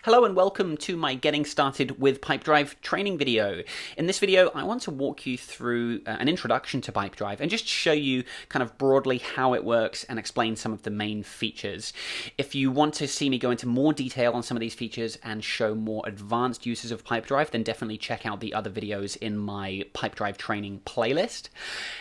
Hello and welcome to my Getting Started with Pipedrive training video. In this video, I want to walk you through an introduction to Pipedrive and just show you kind of broadly how it works and explain some of the main features. If you want to see me go into more detail on some of these features and show more advanced uses of Pipedrive, then definitely check out the other videos in my Pipedrive training playlist.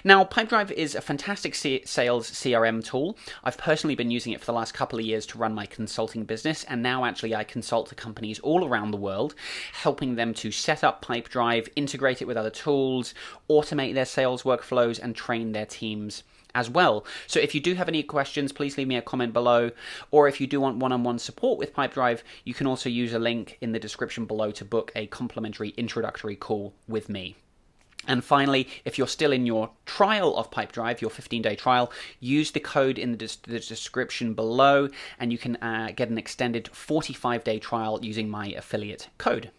Now, Pipedrive is a fantastic sales CRM tool. I've personally been using it for the last couple of years to run my consulting business, and now actually I consult to companies all around the world, helping them to set up Pipedrive, integrate it with other tools, automate their sales workflows, and train their teams as well. So if you do have any questions, please leave me a comment below, or if you do want one-on-one support with Pipedrive, you can also use a link in the description below to book a complimentary introductory call with me. And finally, if you're still in your trial of Pipedrive, your 15-day trial, use the code in the description below, and you can get an extended 45-day trial using my affiliate code.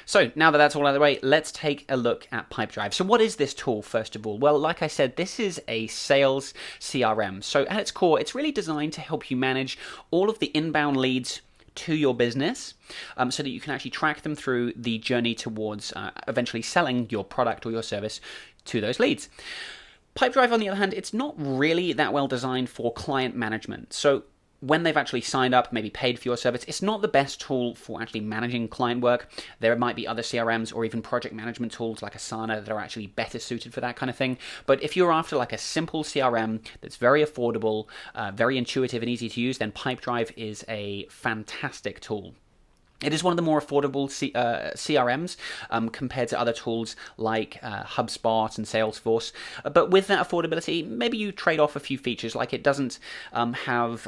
So now that that's all out of the way, let's take a look at Pipedrive. So what is this tool, first of all? Well, like I said, this is a sales CRM. So at its core, it's really designed to help you manage all of the inbound leads to your business, so that you can actually track them through the journey towards eventually selling your product or your service to those leads. Pipedrive, on the other hand, it's not really that well designed for client management. So when they've actually signed up, maybe paid for your service, it's not the best tool for actually managing client work. There might be other CRMs or even project management tools like Asana that are actually better suited for that kind of thing. But if you're after like a simple CRM that's very affordable, very intuitive and easy to use, then Pipedrive is a fantastic tool. It is one of the more affordable CRMs compared to other tools like HubSpot and Salesforce. But with that affordability, maybe you trade off a few features, like it doesn't have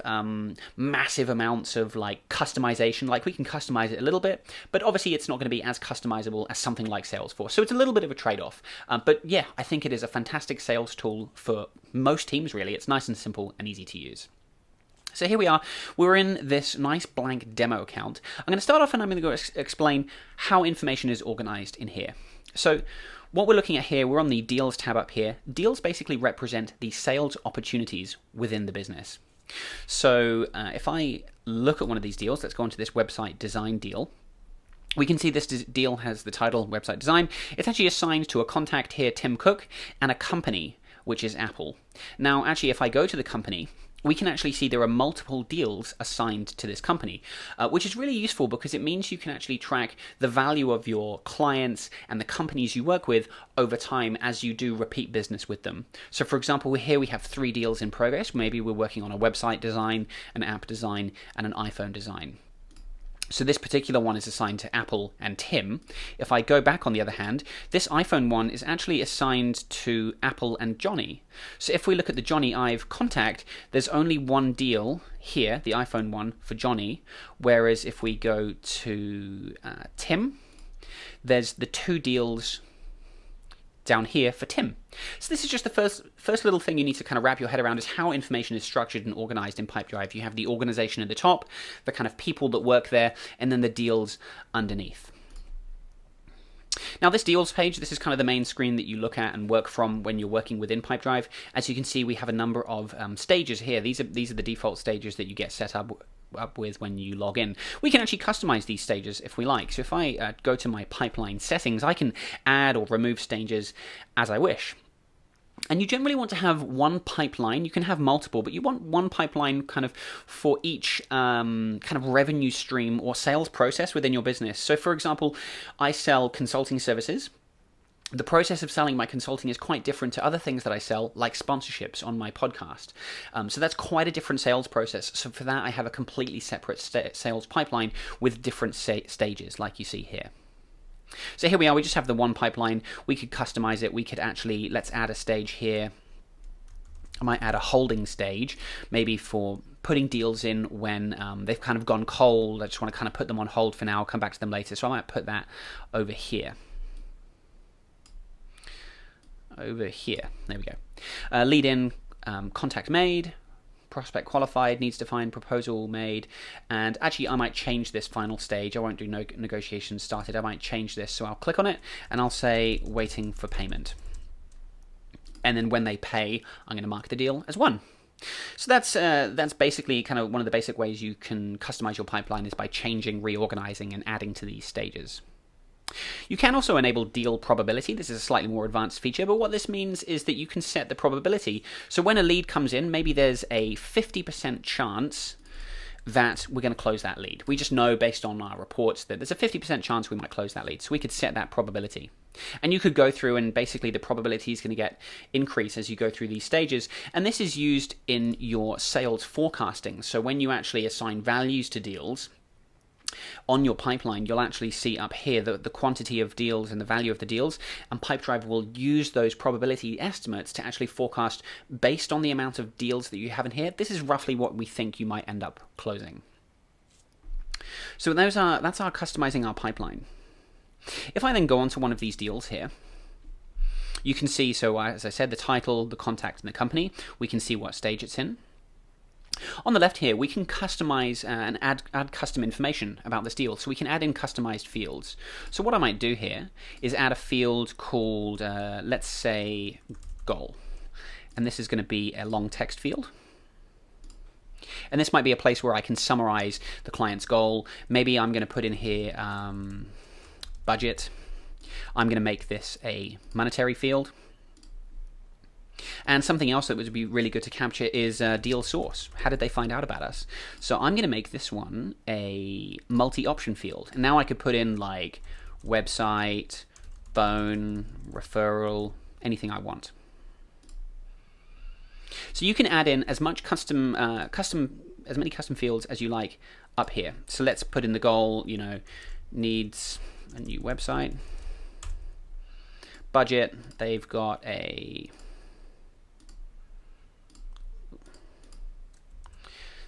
massive amounts of like customization. Like we can customize it a little bit, but obviously it's not going to be as customizable as something like Salesforce. So it's a little bit of a trade-off. But yeah, I think it is a fantastic sales tool for most teams, really. It's nice and simple and easy to use. So here we are, we're in this nice blank demo account. I'm going to start off and I'm going to go explain how information is organized in here. So what we're looking at here, we're on the Deals tab up here. Deals basically represent the sales opportunities within the business. So if I look at one of these deals, let's go onto this website design deal. We can see this deal has the title website design. It's actually assigned to a contact here, Tim Cook, and a company, which is Apple. Now, actually, if I go to the company, we can actually see there are multiple deals assigned to this company, which is really useful because it means you can actually track the value of your clients and the companies you work with over time as you do repeat business with them. So for example, here we have 3 deals in progress. Maybe we're working on a website design, an app design, and an iPhone design. So this particular one is assigned to Apple and Tim. If I go back, on the other hand, this iPhone one is actually assigned to Apple and Johnny. So if we look at the Johnny Ive contact, there's only one deal here, the iPhone one for Johnny, whereas if we go to Tim, there's the 2 deals down here for Tim. So this is just the first little thing you need to kind of wrap your head around, is how information is structured and organized in Pipedrive. You have the organization at the top, the kind of people that work there, and then the deals underneath. Now this deals page, this is kind of the main screen that you look at and work from when you're working within Pipedrive. As you can see, we have a number of stages here. These are the default stages that you get set up with when you log in. We can actually customize these stages if we like. So if I go to my pipeline settings, I can add or remove stages as I wish. And you generally want to have one pipeline. You can have multiple, but you want one pipeline kind of for each kind of revenue stream or sales process within your business. So for example, I sell consulting services. The process of selling my consulting is quite different to other things that I sell, like sponsorships on my podcast. So that's quite a different sales process. So for that, I have a completely separate sales pipeline with different stages, like you see here. So here we are, we just have the one pipeline. We could customize it. We could actually, let's add a stage here. I might add a holding stage, maybe for putting deals in when they've kind of gone cold. I just want to kind of put them on hold for now. I'll come back to them later. So I might put that over here. Over here. There we go. Lead in, contact made, prospect qualified, needs defined, proposal made, and actually I might change this final stage. I won't do negotiations started. I might change this, so I'll click on it and I'll say waiting for payment. And then when they pay, I'm going to mark the deal as won. So that's basically kind of one of the basic ways you can customize your pipeline is by changing, reorganizing, and adding to these stages. You can also enable deal probability. This is a slightly more advanced feature, but what this means is that you can set the probability. So when a lead comes in, maybe there's a 50% chance that we're going to close that lead. We just know based on our reports that there's a 50% chance we might close that lead. So we could set that probability. And you could go through and basically the probability is going to get increase as you go through these stages. And this is used in your sales forecasting. So when you actually assign values to deals, on your pipeline, you'll actually see up here the quantity of deals and the value of the deals, and Pipedrive will use those probability estimates to actually forecast based on the amount of deals that you have in here. This is roughly what we think you might end up closing. So that's our customizing our pipeline. If I then go on to one of these deals here, you can see, so as I said, the title, the contact, and the company. We can see what stage it's in. On the left here, we can customize and add custom information about this deal. So we can add in customized fields. So what I might do here is add a field called, let's say, goal. And this is going to be a long text field. And this might be a place where I can summarize the client's goal. Maybe I'm going to put in here budget. I'm going to make this a monetary field. And something else that would be really good to capture is deal source. How did they find out about us? So I'm going to make this one a multi-option field. And now I could put in like website, phone, referral, anything I want. So you can add in as much as many custom fields as you like up here. So let's put in the goal, needs a new website. Budget, they've got a...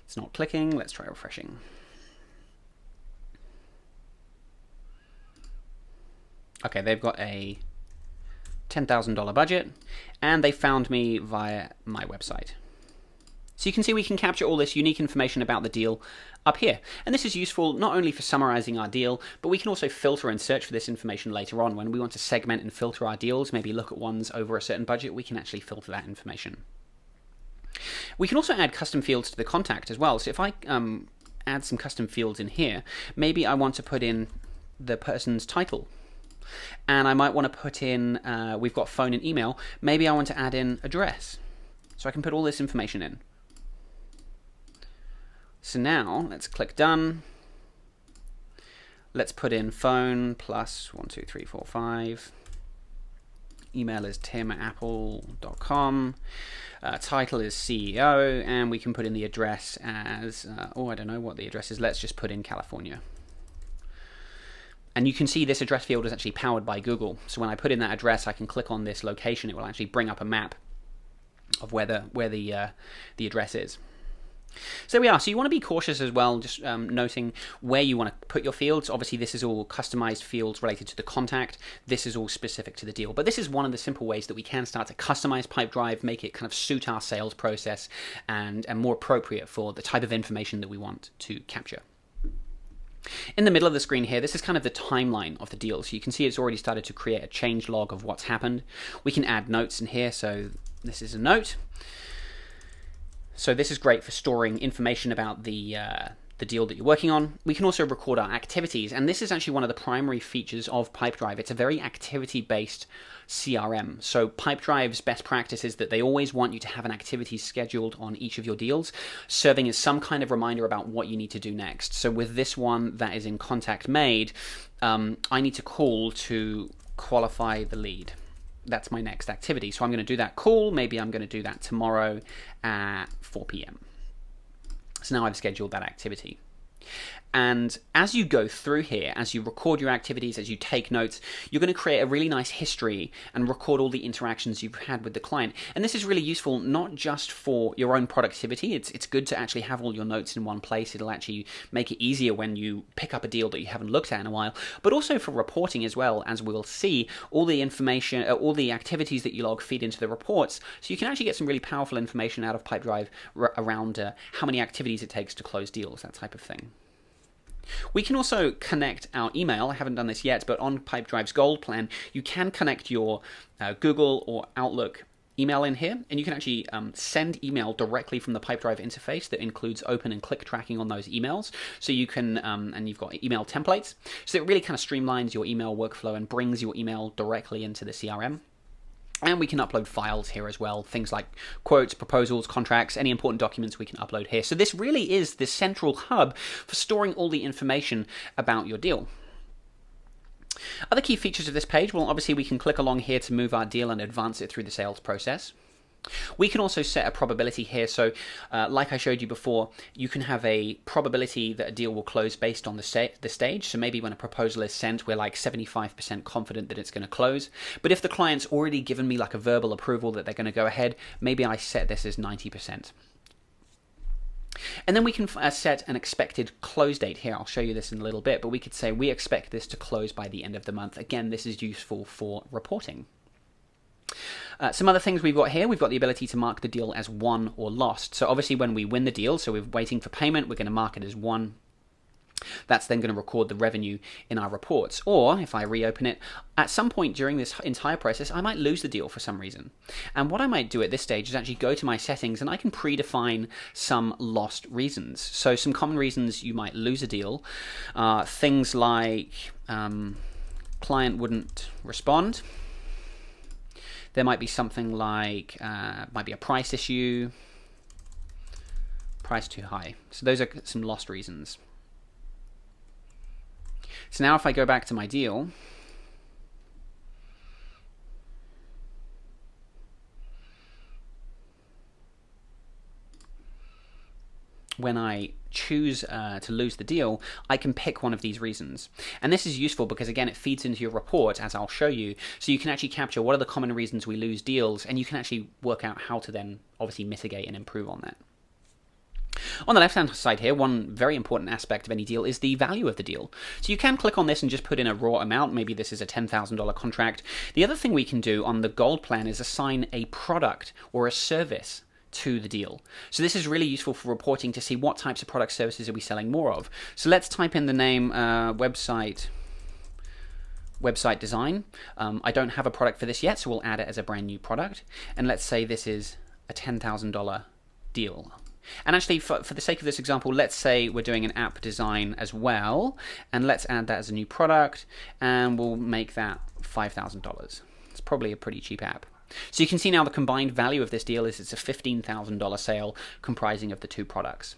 It's not clicking. Let's try refreshing. Okay, they've got a $10,000 budget, and they found me via my website. So you can see we can capture all this unique information about the deal up here. And this is useful not only for summarizing our deal, but we can also filter and search for this information later on. When we want to segment and filter our deals, maybe look at ones over a certain budget, we can actually filter that information. We can also add custom fields to the contact as well. So if I add some custom fields in here, maybe I want to put in the person's title. And I might want to put in, we've got phone and email. Maybe I want to add in address. So I can put all this information in. So now let's click done. Let's put in phone plus 12345. Email is tim@apple.com. Title is CEO, and we can put in the address as, I don't know what the address is. Let's just put in California. And you can see this address field is actually powered by Google. So when I put in that address, I can click on this location. It will actually bring up a map of where the address is. So there we are. So you want to be cautious as well, just noting where you want to put your fields. Obviously, this is all customized fields related to the contact. This is all specific to the deal. But this is one of the simple ways that we can start to customize Pipedrive, make it kind of suit our sales process and more appropriate for the type of information that we want to capture. In the middle of the screen here, this is kind of the timeline of the deal. So you can see it's already started to create a change log of what's happened. We can add notes in here. So this is a note. So this is great for storing information about the deal that you're working on. We can also record our activities, and this is actually one of the primary features of Pipedrive. It's a very activity-based CRM. So Pipedrive's best practice is that they always want you to have an activity scheduled on each of your deals, serving as some kind of reminder about what you need to do next. So with this one that is in contact made, I need to call to qualify the lead. That's my next activity. So I'm going to do that call. Maybe I'm going to do that tomorrow at 4 p.m. So now I've scheduled that activity. And as you go through here, as you record your activities, as you take notes, you're going to create a really nice history and record all the interactions you've had with the client. And this is really useful not just for your own productivity. It's good to actually have all your notes in one place. It'll actually make it easier when you pick up a deal that you haven't looked at in a while, but also for reporting as well. As we'll see, all the information, all the activities that you log feed into the reports, so you can actually get some really powerful information out of Pipedrive around how many activities it takes to close deals, that type of thing. We can also connect our email. I haven't done this yet, but on Pipedrive's Gold plan, you can connect your Google or Outlook email in here, and you can actually send email directly from the Pipedrive interface that includes open and click tracking on those emails. So you can, and you've got email templates. So it really kind of streamlines your email workflow and brings your email directly into the CRM. And we can upload files here as well, things like quotes, proposals, contracts, any important documents we can upload here. So this really is the central hub for storing all the information about your deal. Other key features of this page, well, obviously we can click along here to move our deal and advance it through the sales process. We can also set a probability here, so like I showed you before, you can have a probability that a deal will close based on the stage. So maybe when a proposal is sent, we're like 75% confident that it's going to close. But if the client's already given me like a verbal approval that they're going to go ahead, maybe I set this as 90%. And then we can set an expected close date here. I'll show you this in a little bit, but we could say we expect this to close by the end of the month. Again, this is useful for reporting. Some other things we've got here, we've got the ability to mark the deal as won or lost. So obviously when we win the deal, so we're waiting for payment, we're going to mark it as won. That's then going to record the revenue in our reports. Or if I reopen it, at some point during this entire process, I might lose the deal for some reason. And what I might do at this stage is actually go to my settings and I can predefine some lost reasons. So some common reasons you might lose a deal, things like client wouldn't respond. There might be something like, might be a price issue, price too high. So those are some lost reasons. So now if I go back to my deal, when I choose to lose the deal, I can pick one of these reasons. And this is useful because, again, it feeds into your report, as I'll show you. So you can actually capture what are the common reasons we lose deals, and you can actually work out how to then obviously mitigate and improve on that. On the left-hand side here, one very important aspect of any deal is the value of the deal. So you can click on this and just put in a raw amount. Maybe this is a $10,000 contract. The other thing we can do on the gold plan is assign a product or a service to the deal. So this is really useful for reporting to see what types of product services are we selling more of. So let's type in the name website design. I don't have a product for this yet, so we'll add it as a brand new product. And let's say this is a $10,000 deal. And actually, for the sake of this example, let's say we're doing an app design as well, and let's add that as a new product, and we'll make that $5,000. It's probably a pretty cheap app. So you can see now the combined value of this deal is it's a $15,000 sale comprising of the two products.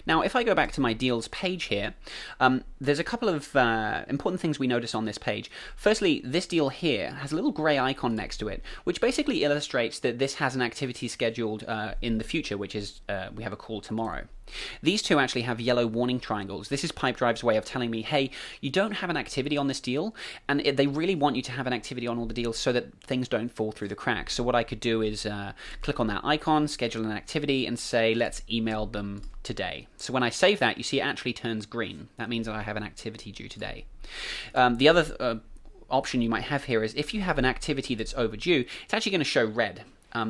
Now, if I go back to my deals page here, there's a couple of important things we notice on this page. Firstly, this deal here has a little gray icon next to it, which basically illustrates that this has an activity scheduled in the future, which is we have a call tomorrow. These two actually have yellow warning triangles. This is Pipedrive's way of telling me, hey, you don't have an activity on this deal, and they really want you to have an activity on all the deals so that things don't fall through the cracks. So what I could do is click on that icon, schedule an activity, and say, let's email them today. So when I save that, you see it actually turns green. That means that I have an activity due today. The other option you might have here is if you have an activity that's overdue, it's actually going to show red.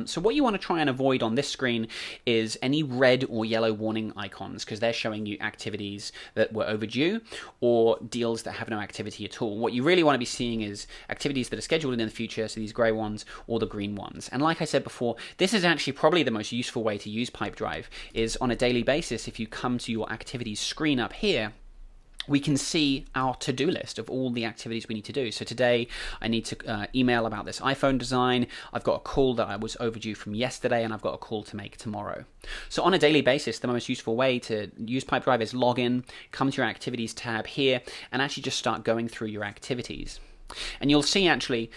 So what you want to try and avoid on this screen is any red or yellow warning icons, because they're showing you activities that were overdue or deals that have no activity at all. What you really want to be seeing is activities that are scheduled in the future, so these gray ones or the green ones. And like I said before, this is actually probably the most useful way to use Pipedrive, is on a daily basis. If you come to your activities screen up here, we can see our to-do list of all the activities we need to do. So today I need to email about this iPhone design. I've got a call that I was overdue from yesterday, and I've got a call to make tomorrow. So on a daily basis, the most useful way to use Pipedrive is log in, come to your activities tab here, and actually just start going through your activities. And you'll see actually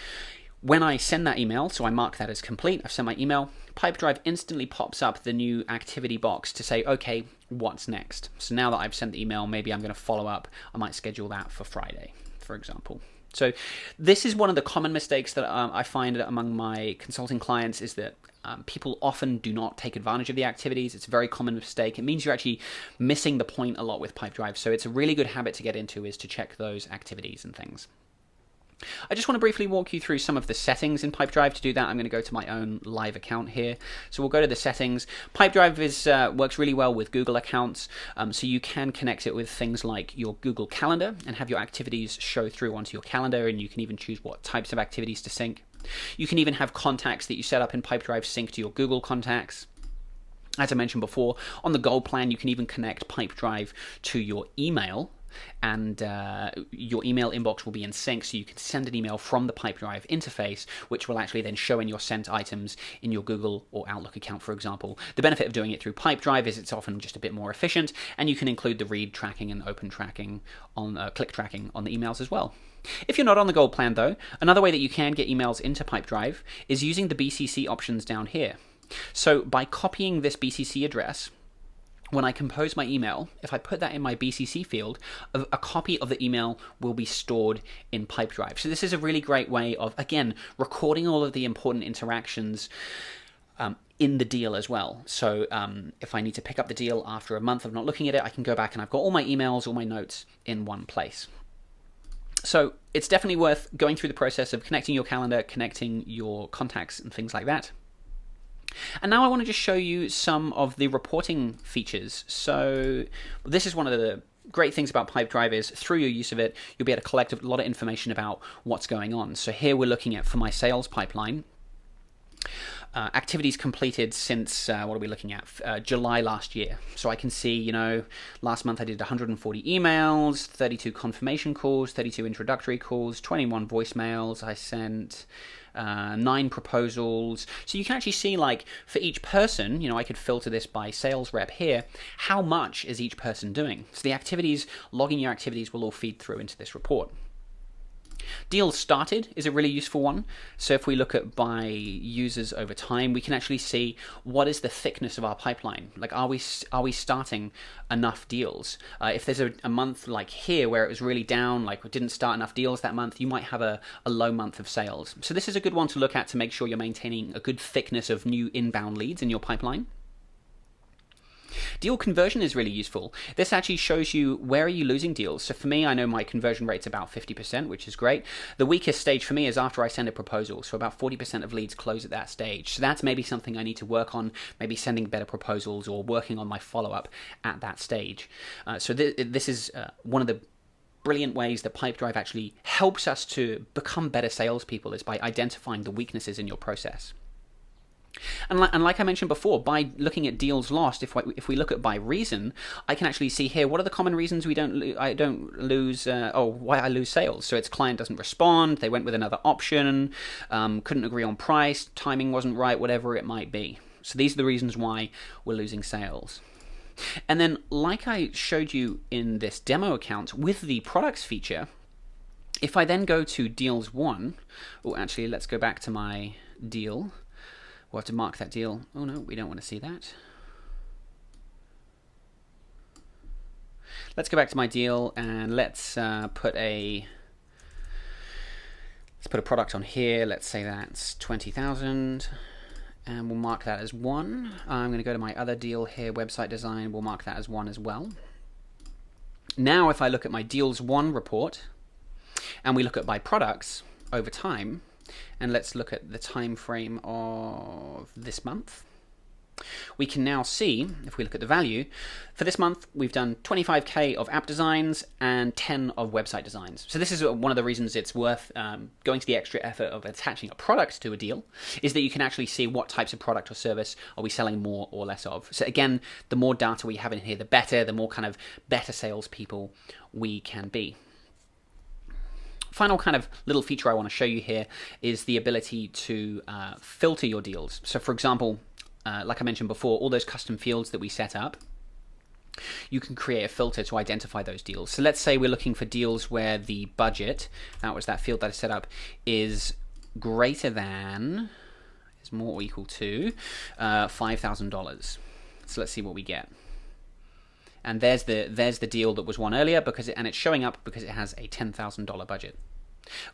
when I send that email, so I mark that as complete, I've sent my email, Pipedrive instantly pops up the new activity box to say, okay, what's next? So now that I've sent the email, maybe I'm going to follow up. I might schedule that for Friday, for example. So this is one of the common mistakes that I find among my consulting clients, is that people often do not take advantage of the activities. It's a very common mistake. It means you're actually missing the point a lot with Pipedrive. So it's a really good habit to get into, is to check those activities and things. I just want to briefly walk you through some of the settings in Pipedrive. To do that, I'm going to go to my own live account here. So we'll go to the settings. Pipedrive works really well with Google accounts, so you can connect it with things like your Google Calendar and have your activities show through onto your calendar, and you can even choose what types of activities to sync. You can even have contacts that you set up in Pipedrive sync to your Google contacts. As I mentioned before, on the Gold plan, you can even connect Pipedrive to your email, and your email inbox will be in sync, so you can send an email from the Pipedrive interface, which will actually then show in your sent items in your Google or Outlook account, for example. The benefit of doing it through Pipedrive is it's often just a bit more efficient, and you can include the read tracking and open tracking on click tracking on the emails as well. If you're not on the Gold plan though, another way that you can get emails into Pipedrive is using the BCC options down here. So by copying this BCC address, when I compose my email, if I put that in my BCC field, a copy of the email will be stored in Pipedrive. So this is a really great way of, again, recording all of the important interactions in the deal as well. So if I need to pick up the deal after a month of not looking at it, I can go back and I've got all my emails, all my notes in one place. So it's definitely worth going through the process of connecting your calendar, connecting your contacts and things like that. And now I want to just show you some of the reporting features. So this is one of the great things about Pipedrive is through your use of it, you'll be able to collect a lot of information about what's going on. So here we're looking at, for my sales pipeline, activities completed since, what are we looking at? July last year. So I can see, you know, last month I did 140 emails, 32 confirmation calls, 32 introductory calls, 21 voicemails. I sent 9 proposals. So you can actually see, like, for each person, you know, I could filter this by sales rep here, how much is each person doing? So the activities, logging your activities will all feed through into this report. Deals started is a really useful one. So if we look at by users over time, we can actually see what is the thickness of our pipeline. Like, are we starting enough deals? If there's a month like here where it was really down, like we didn't start enough deals that month, you might have a low month of sales. So this is a good one to look at to make sure you're maintaining a good thickness of new inbound leads in your pipeline. Deal conversion is really useful. This actually shows you where are you losing deals. So for me, I know my conversion rate's about 50%, which is great. The weakest stage for me is after I send a proposal. So about 40% of leads close at that stage. So that's maybe something I need to work on, maybe sending better proposals or working on my follow-up at that stage. So this is one of the brilliant ways that Pipedrive actually helps us to become better salespeople, is by identifying the weaknesses in your process. And like I mentioned before, by looking at deals lost, if we look at by reason, I can actually see here what are the common reasons I don't lose, why I lose sales. So it's client doesn't respond, they went with another option, couldn't agree on price, timing wasn't right, whatever it might be. So these are the reasons why we're losing sales. And then, like I showed you in this demo account with the products feature, if I then go to deals 1, actually let's go back to my deal. We'll have to mark that deal. Oh no, we don't want to see that. Let's go back to my deal and let's put a product on here. Let's say that's 20,000, and we'll mark that as 1. I'm going to go to my other deal here, website design. We'll mark that as 1 as well. Now, if I look at my deals 1 report, and we look at by products over time, and let's look at the time frame of this month, we can now see, if we look at the value, for this month we've done 25k of app designs and 10 of website designs. So this is one of the reasons it's worth going to the extra effort of attaching a product to a deal, is that you can actually see what types of product or service are we selling more or less of. So again, the more data we have in here, the better, the more kind of better salespeople we can be. Final kind of little feature I want to show you here is the ability to filter your deals. So for example, like I mentioned before, all those custom fields that we set up, you can create a filter to identify those deals. So let's say we're looking for deals where the budget, that was that field that I set up, is greater than, is more or equal to $5,000. So let's see what we get. And there's the deal that was won earlier, and it's showing up because it has a $10,000 budget.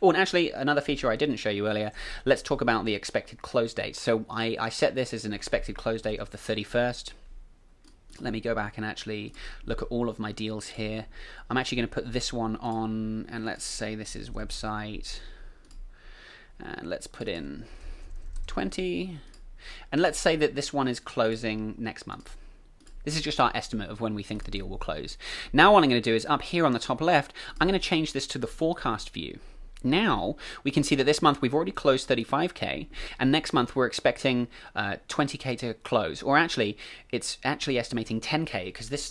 Oh, and actually, another feature I didn't show you earlier, let's talk about the expected close date. So I set this as an expected close date of the 31st. Let me go back and actually look at all of my deals here. I'm actually going to put this one on, and let's say this is website And let's put in 20. And let's say that this one is closing next month. This is just our estimate of when we think the deal will close. Now what I'm going to do is up here on the top left, I'm going to change this to the forecast view. Now we can see that this month we've already closed 35k, and next month we're expecting 20k to close. Or actually, it's actually estimating 10k, because this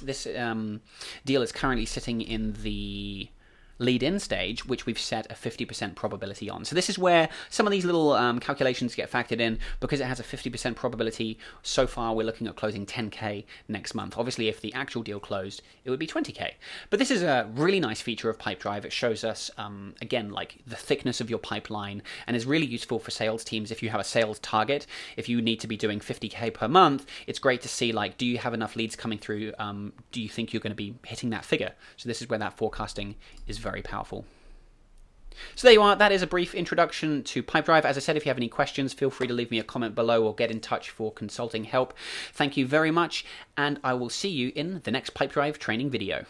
deal is currently sitting in the lead-in stage, which we've set a 50% probability on. So this is where some of these little calculations get factored in. Because it has a 50% probability, so far we're looking at closing 10k next month. Obviously, if the actual deal closed, it would be 20k. But this is a really nice feature of Pipedrive. It shows us, again, like the thickness of your pipeline, and is really useful for sales teams if you have a sales target. If you need to be doing 50k per month, it's great to see, like, do you have enough leads coming through? Do you think you're going to be hitting that figure? So this is where that forecasting is very powerful. So there you are. That is a brief introduction to Pipedrive. As I said, if you have any questions, feel free to leave me a comment below or get in touch for consulting help. Thank you very much, and I will see you in the next Pipedrive training video.